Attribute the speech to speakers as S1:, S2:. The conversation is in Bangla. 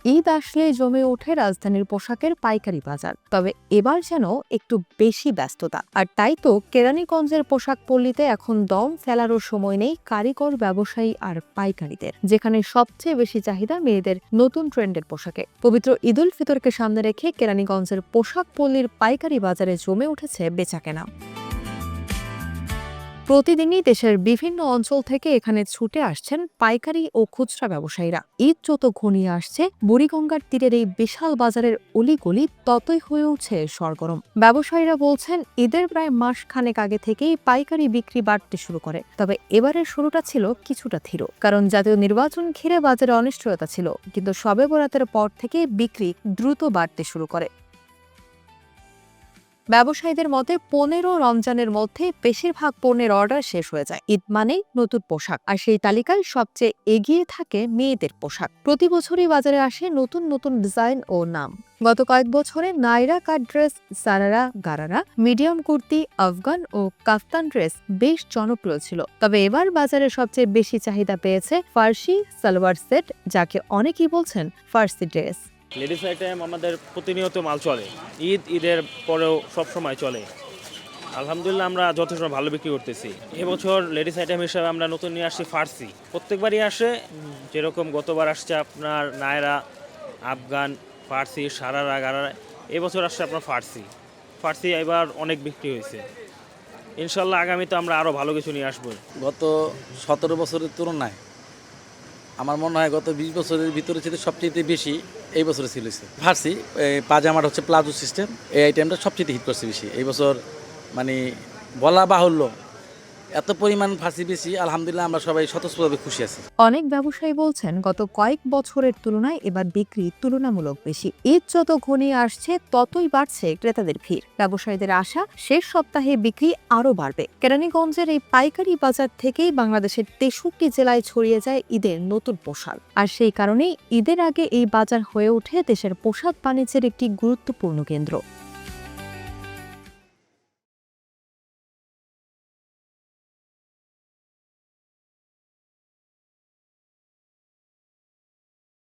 S1: ঈদ আসলেই জমে ওঠে রাজধানীর পোশাকের পাইকারি বাজার, তবে এবার যেন একটু বেশি ব্যস্ততা। আর তাই তো কেরানীগঞ্জের পোশাক পল্লীতে এখন দম ফেলারও সময় নেই কারিগর, ব্যবসায়ী আর পাইকারিদের, যেখানে সবচেয়ে বেশি চাহিদা মেয়েদের নতুন ট্রেন্ডের পোশাকে। পবিত্র ঈদ উল ফিতরকে সামনে রেখে কেরানীগঞ্জের পোশাক পল্লীর পাইকারি বাজারে জমে উঠেছে বেচাকেনা। প্রতিদিনই দেশের বিভিন্ন অঞ্চল থেকে এখানে ছুটে আসছেন পাইকারি ও খুচরা ব্যবসায়ীরা। ঈদ যত ঘনিয়ে আসছে, বুড়িগঙ্গার তীরের এই বিশাল বাজারের অলিগলি ততই হয়ে উঠছে সরগরম। ব্যবসায়ীরা বলছেন, ঈদের প্রায় মাস খানেক আগে থেকেই পাইকারি বিক্রি বাড়তে শুরু করে। তবে এবারের শুরুটা ছিল কিছুটা ধীর, কারণ জাতীয় নির্বাচন ঘিরে বাজারে অনিশ্চয়তা ছিল। কিন্তু শবে বরাতের পর থেকে বিক্রি দ্রুত বাড়তে শুরু করে। ব্যবসায়ীদের মতে 15 রমজানের মধ্যে বেশিরভাগ পণ্যের অর্ডার শেষ হয়ে যায়। ঈদ মানেই নতুন পোশাক, আর সেই তালিকায় সবচেয়ে এগিয়ে থাকে মেয়েদের পোশাক। প্রতি বছরই বাজারে আসে নতুন নতুন ডিজাইন ও নাম। গত কয়েক বছরে Naira cut dress, sharara, gharara, medium kurti, Afghan ও কাফতান ড্রেস বেশ জনপ্রিয় ছিল। তবে এবার বাজারে সবচেয়ে বেশি চাহিদা পেয়েছে ফার্সি সালোয়ার সেট, যাকে অনেকেই বলছেন ফার্সি ড্রেস।
S2: লেডিস আইটেম আমাদের প্রতিনিয়ত মাল চলে, ঈদের পরেও সব সময় চলে। আলহামদুলিল্লাহ আমরা যথেষ্ট ভালো বিক্রি করতেছি। এবছর লেডিস আইটেম হিসেবে আমরা নতুন নিয়ে আসছি ফার্সি। প্রত্যেকবারই আসে, যেরকম গতবার আসছে আপনার নায়রা, আফগান, ফার্সি, সারারা, গারারা। এবছর আসছে আপনার ফার্সি এবার অনেক বিক্রি হয়েছে। ইনশাল্লাহ আগামীতে আমরা আরও ভালো কিছু নিয়ে আসবো।
S3: গত 17 বছরের তুলনায় আমার মনে হয় গত 20 বছরের ভিতরে ছিল সবচেয়ে বেশি এই বছরে ছিল ফার্সি। পাজামাটা হচ্ছে প্লাজো সিস্টেম, এই আইটেমটা সবচেয়ে হিট করছে বেশি এই বছর। মানে বলা বাহুল্য, এত পরিমাণ ফার্সি বেশি। আলহামদুলিল্লাহ আমরা সবাই স্বতঃস্ফূর্তভাবে খুশি আছি।
S1: অনেক ব্যবসায়ী বলছেন, গত কয়েক বছরের তুলনায় এবার বিক্রি তুলনামূলক বেশি। ঈদ যত ঘনিয়ে আসছে ততই বাড়ছে ক্রেতাদের ভিড়। ব্যবসায়ীদের আশা, শেষ সপ্তাহে বিক্রি আরও বাড়বে। কেরানীগঞ্জের এই পাইকারি বাজার থেকেই বাংলাদেশের 63 জেলায় ছড়িয়ে যায় ঈদের নতুন পোশাক। আর সেই কারণেই ঈদের আগে এই বাজার হয়ে ওঠে দেশের পোশাক বাণিজ্যের একটি গুরুত্বপূর্ণ কেন্দ্র।